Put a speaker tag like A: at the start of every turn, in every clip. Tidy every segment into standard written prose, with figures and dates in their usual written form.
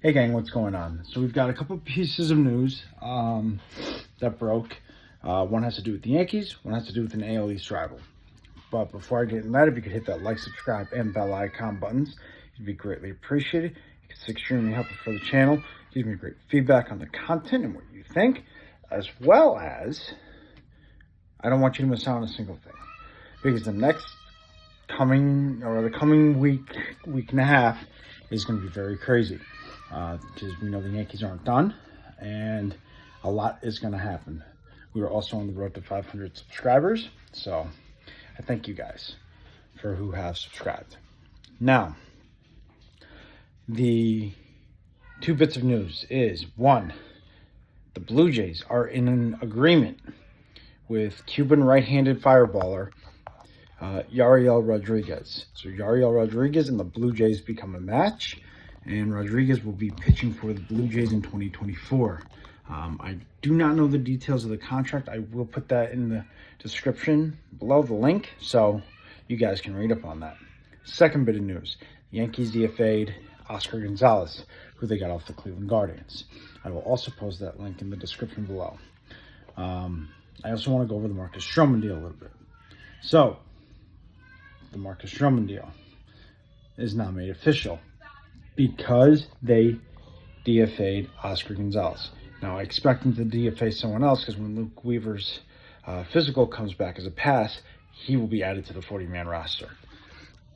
A: Hey gang, what's going on? So we've got a couple pieces of news that broke. One has to do with the Yankees, one has to do with an AL East rival. But before I get into that, if you could hit that like, subscribe, and bell icon buttons, it'd be greatly appreciated. It's extremely helpful for the channel. Gives me great feedback on the content and what you think, as well as I don't want you to miss out on a single thing, because the coming week and a half is going to be very crazy. Because we know the Yankees aren't done, and a lot is going to happen. We are also on the road to 500 subscribers, so I thank you guys for who have subscribed. Now, the two bits of news is, one, the Blue Jays are in an agreement with Cuban right-handed fireballer Yariel Rodriguez. So Yariel Rodriguez and the Blue Jays become a match, and Rodriguez will be pitching for the Blue Jays in 2024. I do not know the details of the contract. I will put that in the description below, the link, so you guys can read up on that. Second bit of news, the Yankees DFA'd Oscar Gonzalez, who they got off the Cleveland Guardians. I will also post that link in the description below. I also want to go over the Marcus Stroman deal a little bit. So, the Marcus Stroman deal is now made official because they DFA'd Oscar Gonzalez. Now, I expect them to DFA someone else, because when Luke Weaver's physical comes back as a pass, he will be added to the 40-man roster.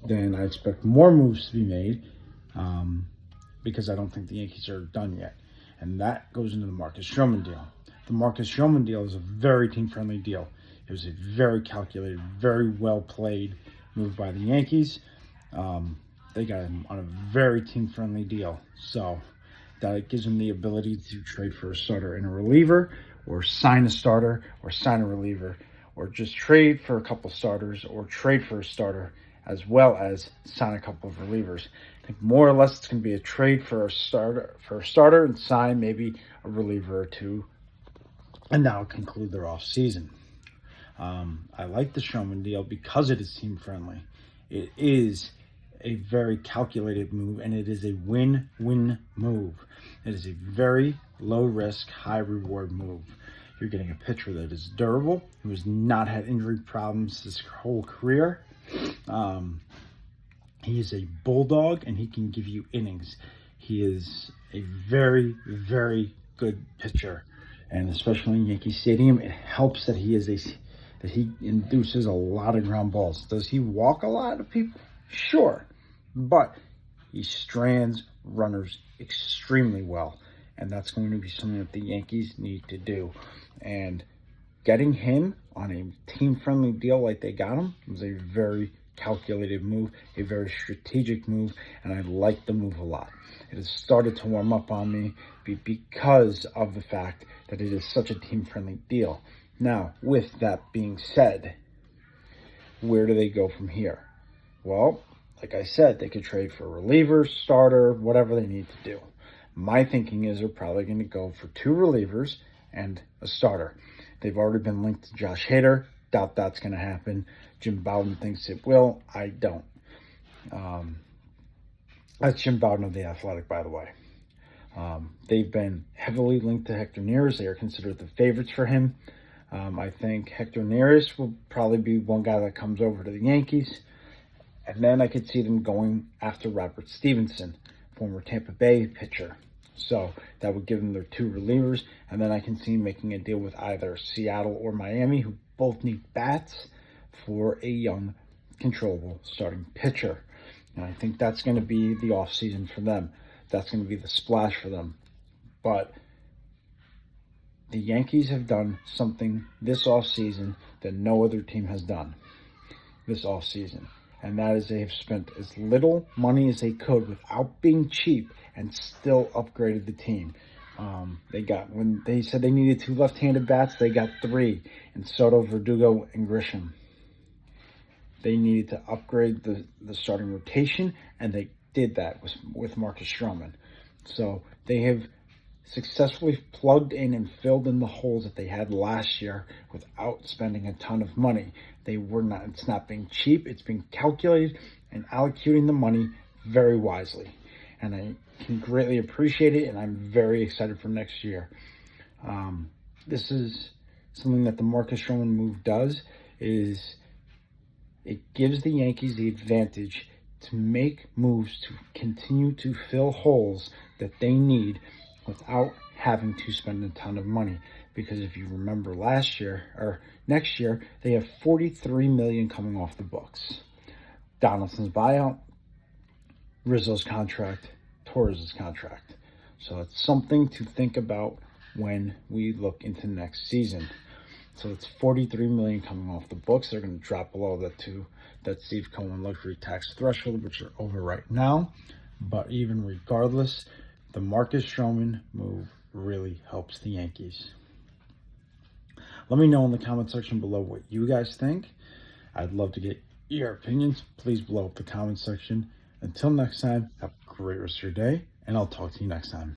A: Then I expect more moves to be made, because I don't think the Yankees are done yet. And that goes into the Marcus Stroman deal. The Marcus Stroman deal is a very team-friendly deal. It was a very calculated, very well-played move by the Yankees. They got him on a very team-friendly deal. So that gives him the ability to trade for a starter and a reliever, or sign a starter, or sign a reliever, or just trade for a couple starters, or trade for a starter, as well as sign a couple of relievers. I think more or less it's going to be a trade for a starter and sign maybe a reliever or two, and that'll conclude their off season. I like the Stroman deal because it is team-friendly. It is a very calculated move, and it is a win-win move. It is a very low-risk, high-reward move. You're getting a pitcher that is durable, who has not had injury problems his whole career. He is a bulldog, and he can give you innings. He is a very, very good pitcher, and especially in Yankee Stadium, it helps that he induces a lot of ground balls. Does he walk a lot of people? Sure, but he strands runners extremely well, and that's going to be something that the Yankees need to do. And getting him on a team-friendly deal like they got him was a very calculated move, a very strategic move, and I like the move a lot. It has started to warm up on me because of the fact that it is such a team-friendly deal. Now, with that being said, where do they go from here? Well, like I said, they could trade for a reliever, starter, whatever they need to do. My thinking is they're probably going to go for two relievers and a starter. They've already been linked to Josh Hader. Doubt that's going to happen. Jim Bowden thinks it will. I don't. That's Jim Bowden of The Athletic, by the way. They've been heavily linked to Hector Neris. They are considered the favorites for him. I think Hector Neris will probably be one guy that comes over to the Yankees. And then I could see them going after Robert Stevenson, former Tampa Bay pitcher. So that would give them their two relievers. And then I can see making a deal with either Seattle or Miami, who both need bats, for a young, controllable starting pitcher. And I think that's going to be the offseason for them. That's going to be the splash for them. But the Yankees have done something this offseason that no other team has done this offseason. And that is they have spent as little money as they could without being cheap and still upgraded the team. When they said they needed two left-handed bats, they got three in Soto, Verdugo, and Grisham. They needed to upgrade the starting rotation, and they did that with Marcus Stroman. So they have successfully plugged in and filled in the holes that they had last year without spending a ton of money. It's not being cheap, it's being calculated and allocating the money very wisely. And can greatly appreciate it, and I'm very excited for next year. This is something that the Marcus Stroman move does, is it gives the Yankees the advantage to make moves to continue to fill holes that they need without having to spend a ton of money. Because if you remember last year or next year, they have $43 million coming off the books. Donaldson's buyout, Rizzo's contract, Torres' contract. So it's something to think about when we look into next season. So it's $43 million coming off the books. They're going to drop below that Steve Cohen luxury tax threshold, which are over right now. But even regardless, the Marcus Stroman move really helps the Yankees. Let me know in the comment section below what you guys think. I'd love to get your opinions. Please blow up the comment section. Until next time, have a great rest of your day, and I'll talk to you next time.